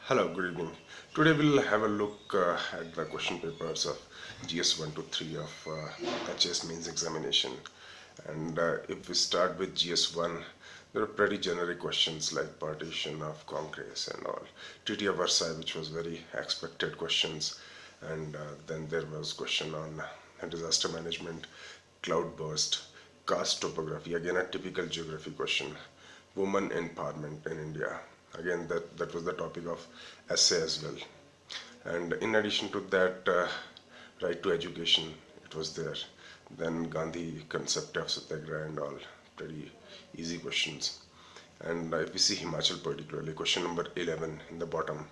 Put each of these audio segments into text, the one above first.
Hello, good evening. Today we'll have a look at the question papers of GS 1 to 3 of HS Mains examination. And if we start with GS 1, there are pretty generic questions like partition of Congress and all. Treaty of Versailles, which was very expected questions. And then there was question on disaster management, cloudburst, caste topography, again a typical geography question, women empowerment in India. Again, that was the topic of essay as well. And in addition to that, right to education, it was there. Then Gandhi concept of satyagraha and all, pretty easy questions. And if we see Himachal particularly, question number 11 in the bottom.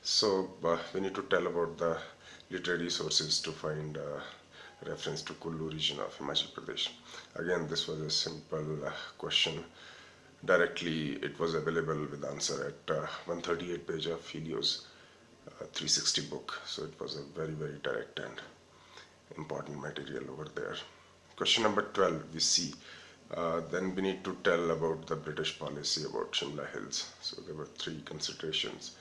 So we need to tell about the literary sources to find reference to Kullu region of Himachal Pradesh. Again, this was a simple question. Directly it was available with answer at 138 page of Helio's 360 book. So it was a very direct and important material over there. Question number 12 we see. Then we need to tell about the British policy about Shimla Hills. So there were three considerations.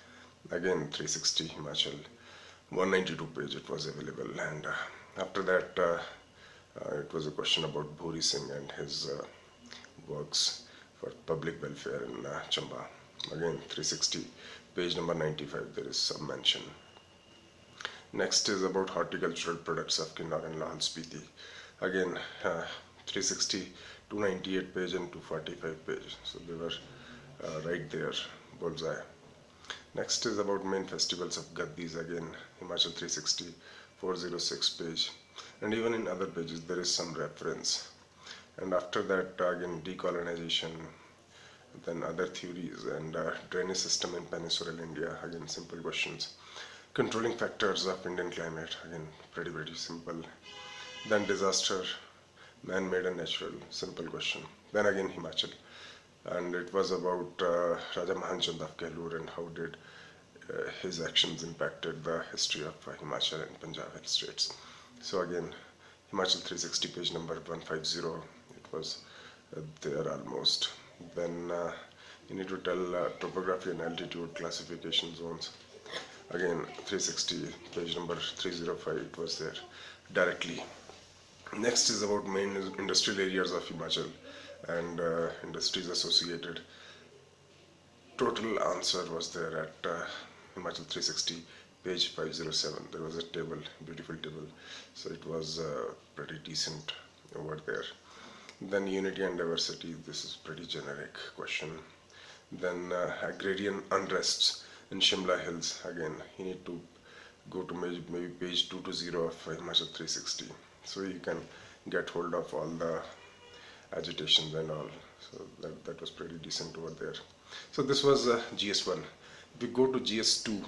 Again 360 Himachal, 192 page it was available, and after that it was a question about Bhuri Singh and his works for public welfare in Chamba. Again 360 page number 95 there is some mention. Next is about horticultural products of Kinnaur and Lahal Spiti. Again 360, 298 page and 245 page, so they were right there, bullseye. Next is about main festivals of Gaddis. Again Himachal 360, 406 page, and even in other pages there is some reference. And after that again decolonization, then other theories, and drainage system in peninsular India, again simple questions. Controlling factors of Indian climate, again pretty simple. Then disaster, man-made and natural, simple question. Then again Himachal, and it was about Raja Mahan Chand of Kehlur and how did his actions impacted the history of Himachal and Punjab hill states. So again Himachal 360 page number 150, it was there almost. Then you need to tell topography and altitude classification zones. Again 360 page number 305 it was there directly. Next is about main industrial areas of Himachal and industries associated. Total answer was there at Himachal 360 page 507. There was a table, beautiful table, so it was pretty decent over there. Then unity and diversity, this is pretty generic question. Then agrarian unrests in Shimla Hills, again you need to go to maybe page 220 of Himachal 360, so you can get hold of all the agitations and all. So that was pretty decent over there. So this was GS1. If we go to GS2,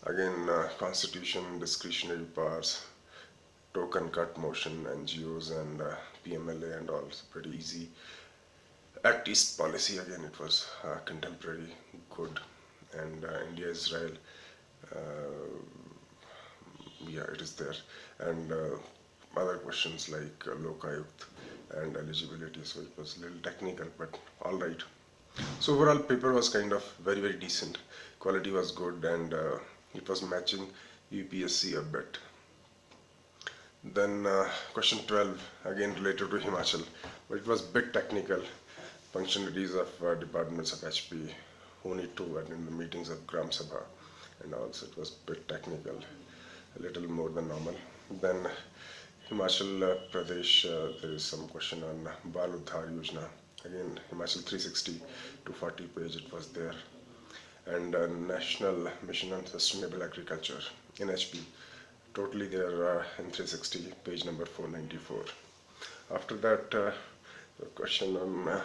again constitution, discretionary powers, token cut motion, NGOs and PMLA and all, so pretty easy. Act East policy, again it was contemporary, good. And India Israel, yeah, it is there. And other questions like Lokayukt and eligibility, so it was a little technical but alright. So overall paper was kind of very decent, quality was good, and it was matching UPSC a bit. Then question 12, again related to Himachal, but it was bit technical. Functionalities of departments of HP, who need to attend the meetings of Gram Sabha, and also it was bit technical, a little more than normal. Then Himachal Pradesh, there is some question on Bal Udhar Yojana. Again Himachal 360 to 40 page it was there. And National Mission on Sustainable Agriculture in HP, totally there in 360 page number 494. After that the question on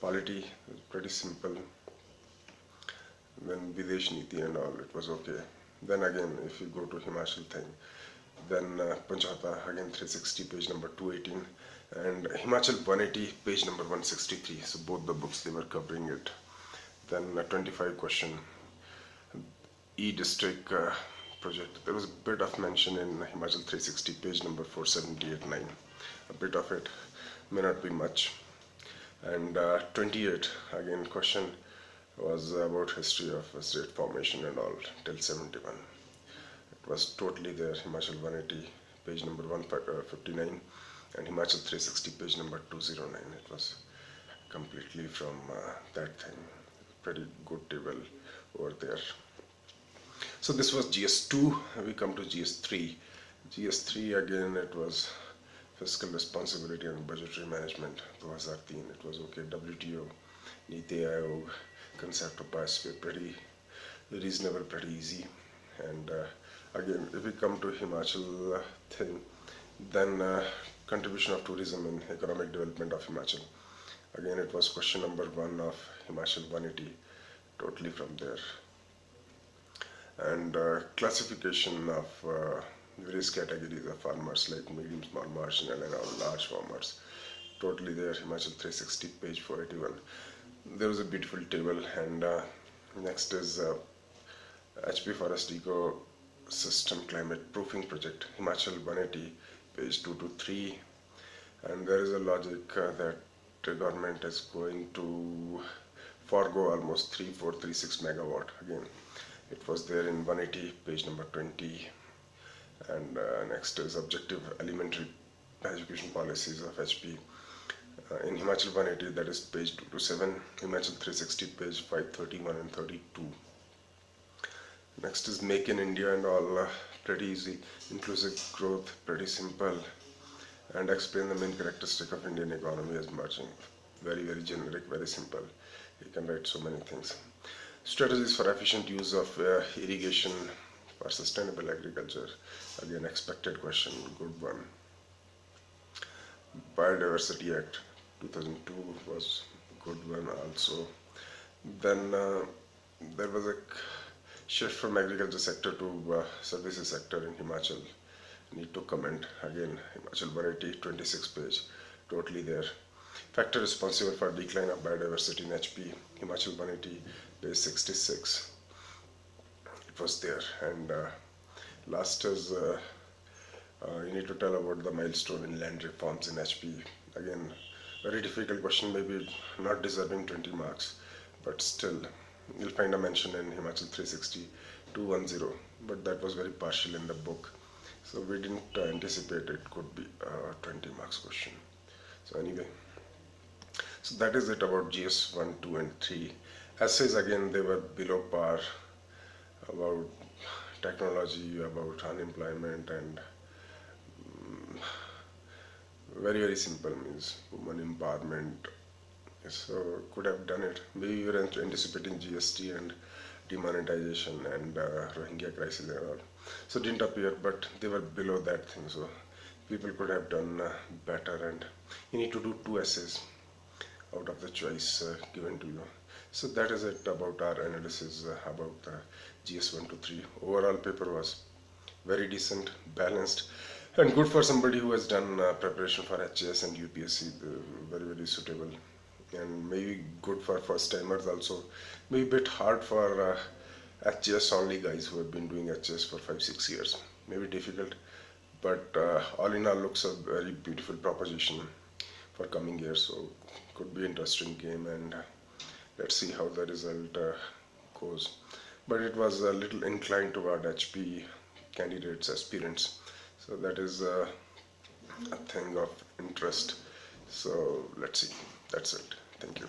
polity, pretty simple. Then Videsh Niti and all, it was okay. Then again if you go to Himachal thing, then Panchata, again 360 page number 218, and Himachal 180 page number 163. So both the books they were covering it. Then 25 question, E-District project. There was a bit of mention in Himachal 360 page number 478-9. A bit of it, may not be much. And 28, again question was about history of state formation and all till 71. It was totally there. Himachal 180, page number 159, and Himachal 360, page number 209. It was completely from that thing. Pretty good table over there. So this was GS2. We come to GS3. GS3 again, it was fiscal responsibility and budgetary management. 2003. It was okay. WTO, Niti Aayog, concept of participate, pretty reasonable, pretty easy. And again, if we come to Himachal thing, then contribution of tourism in economic development of Himachal. Again, it was question number 1 of Himachal 180, totally from there. And classification of various categories of farmers like medium, small, marginal, and all large farmers, totally there. Himachal 360, page 481. There was a beautiful table. And next is HP Forest Ecosystem Climate Proofing Project, Himachal 180, page 223. And there is a logic that the government is going to forego almost 3436 megawatt. Again, it was there in 180, page number 20. And next is objective elementary education policies of HP in Himachal 180, that is page 227. Himachal 360, page 531 and 32. Next is Make in India and all, pretty easy. Inclusive growth, pretty simple. And explain the main characteristic of Indian economy as emerging. Very, very generic, very simple. You can write so many things. Strategies for efficient use of irrigation for sustainable agriculture. Again, expected question, good one. Biodiversity Act 2002 was good one also. Then there was a shift from agriculture sector to services sector in Himachal. Need to comment. Again, Himachal 180, 26 page, totally there. Factor responsible for decline of biodiversity in HP, Himachal 180, page 66. It was there. And last is you need to tell about the milestone in land reforms in HP. Again, very difficult question, maybe not deserving 20 marks, but still you'll find a mention in Himachal 360, 210, but that was very partial in the book, so we didn't anticipate it could be a 20 marks question. So anyway, so that is it about GS 1, 2 and 3. Essays, again, they were below par, about technology, about unemployment, and very, very simple, means women empowerment. So could have done it. Maybe you were anticipating GST and demonetization and Rohingya crisis and all. So didn't appear, but they were below that thing. So people could have done better, and you need to do 2 essays out of the choice given to you. So that is it about our analysis about GS 1 to 3. Overall paper was very decent, balanced, and good for somebody who has done preparation for HAS and UPSC. Very, very suitable, and maybe good for first timers also. Maybe a bit hard for HAS only guys who have been doing HAS for 5-6 years. Maybe difficult, but all in all looks a very beautiful proposition for coming years. So could be interesting game, and let's see how the result goes. But it was a little inclined toward HP candidates, aspirants. So that is a thing of interest. So let's see. That's it. Thank you.